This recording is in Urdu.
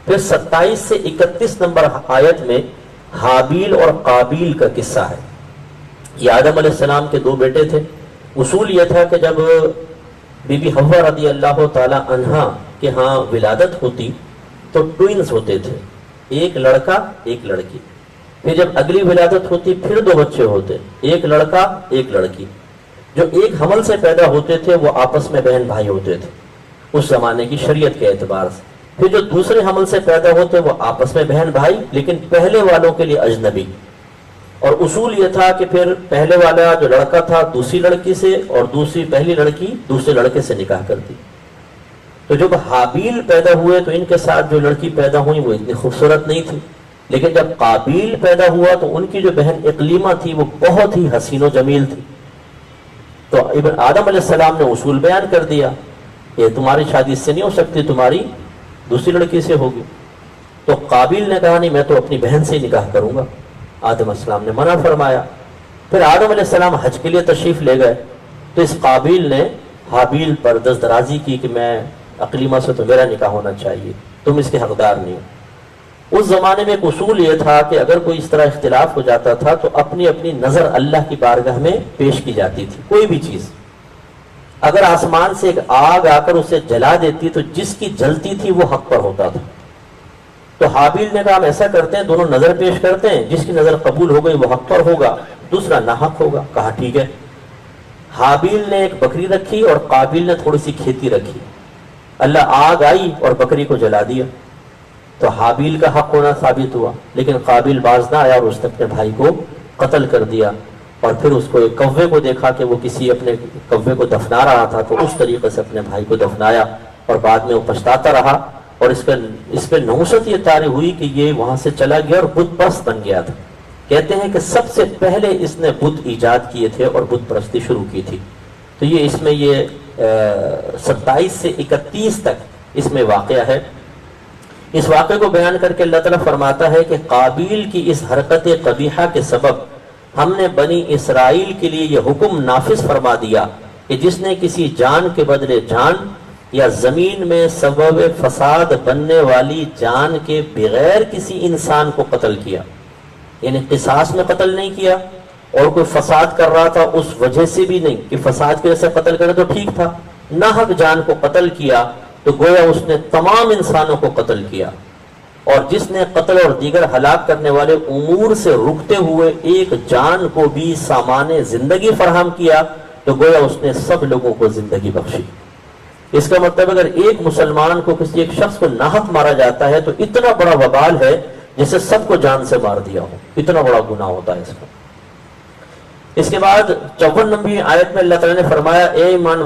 پھر 27 سے 31 نمبر آیت میں حابیل اور قابیل کا قصہ ہے. یہ آدم علیہ السلام کے 2 بیٹے تھے. اصول یہ تھا کہ جب بی بی حوا رضی اللہ تعالی عنہا کے ہاں ولادت ہوتی تو ٹوئنز ہوتے تھے، ایک لڑکا ایک لڑکی. پھر جب اگلی ولادت ہوتی پھر 2 بچے ہوتے، ایک لڑکا ایک لڑکی. جو ایک حمل سے پیدا ہوتے تھے وہ آپس میں بہن بھائی ہوتے تھے اس زمانے کی شریعت کے اعتبار سے. پھر جو دوسرے حمل سے پیدا ہوتے وہ آپس میں بہن بھائی لیکن پہلے والوں کے لیے اجنبی. اور اصول یہ تھا کہ پھر پہلے والا جو لڑکا تھا دوسری لڑکی سے اور پہلی لڑکی دوسرے لڑکے سے نکاح کرتی. تو جب حابیل پیدا ہوئے تو ان کے ساتھ جو لڑکی پیدا ہوئی وہ اتنی خوبصورت نہیں تھی، لیکن جب قابیل پیدا ہوا تو ان کی جو بہن اقلیمہ تھی وہ بہت ہی حسین و جمیل تھی. تو ابن آدم علیہ السلام نے اصول بیان کر دیا کہ تمہاری شادی اس سے نہیں ہو سکتی، تمہاری دوسری لڑکی سے ہوگی. تو قابیل نے کہا نہیں میں تو اپنی بہن سے نکاح کروں گا. آدم علیہ السلام نے منع فرمایا. پھر آدم علیہ السلام حج کے لیے تشریف لے گئے تو اس قابیل نے حابیل پر دست درازی کی کہ میں اقلیمہ سے تو میرا نکاح ہونا چاہیے، تم اس کے حقدار نہیں ہو. اس زمانے میں ایک اصول یہ تھا کہ اگر کوئی اس طرح اختلاف ہو جاتا تھا تو اپنی اپنی نظر اللہ کی بارگاہ میں پیش کی جاتی تھی. کوئی بھی چیز اگر آسمان سے ایک آگ آ کر اسے جلا دیتی تو جس کی جلتی تھی وہ حق پر ہوتا تھا. تو حابیل نے کہا ہم ایسا کرتے ہیں دونوں نظر پیش کرتے ہیں، جس کی نظر قبول ہو گئی وہ حق پر ہوگا، دوسرا ناحق ہوگا. کہا ٹھیک ہے. حابیل نے ایک بکری رکھی اور قابیل نے تھوڑی سی کھیتی رکھی. اللہ آگ آئی اور بکری کو جلا دیا تو حابیل کا حق ہونا ثابت ہوا، لیکن قابیل باز نہ آیا اور اس نے اپنے بھائی کو قتل کر دیا. اور پھر اس کو ایک کوے کو دیکھا کہ وہ کسی اپنے کوے کو دفنا رہا تھا تو اس طریقے سے اپنے بھائی کو دفنایا اور بعد میں وہ پچھتاتا رہا. اور اس پہ نحوست یہ طاری ہوئی کہ یہ وہاں سے چلا گیا اور بت پرست بن گیا تھا. کہتے ہیں کہ سب سے پہلے اس نے بت ایجاد کیے تھے اور بت پرستی شروع کی تھی. تو یہ اس میں یہ 27 سے 31 تک اس میں واقعہ ہے. اس واقعے کو بیان کر کے اللہ تعالیٰ فرماتا ہے کہ قابیل کی اس حرکت قبیحہ کے سبب ہم نے بنی اسرائیل کے لیے یہ حکم نافذ فرما دیا کہ جس نے کسی جان کے بدلے جان یا زمین میں سبب فساد بننے والی جان کے بغیر کسی انسان کو قتل کیا، یعنی قصاص میں قتل نہیں کیا اور کوئی فساد کر رہا تھا اس وجہ سے بھی نہیں کہ فساد کی وجہ سے قتل کرے تو ٹھیک تھا، ناحق جان کو قتل کیا تو گویا اس نے تمام انسانوں کو قتل کیا. اور جس نے قتل اور دیگر ہلاک کرنے والے امور سے رکتے ہوئے ایک جان کو بھی سامان زندگی فراہم کیا تو گویا اس نے سب لوگوں کو زندگی بخشی. اس کا مطلب اگر ایک مسلمان کو کسی ایک شخص کو ناحق مارا جاتا ہے تو اتنا بڑا وبال ہے جسے سب کو جان سے مار دیا ہو، اتنا بڑا گناہ ہوتا ہے اس کا. اس کے بعد 54 نمبر آیت میں اللہ تعالیٰ نے فرمایا اے ایمان والو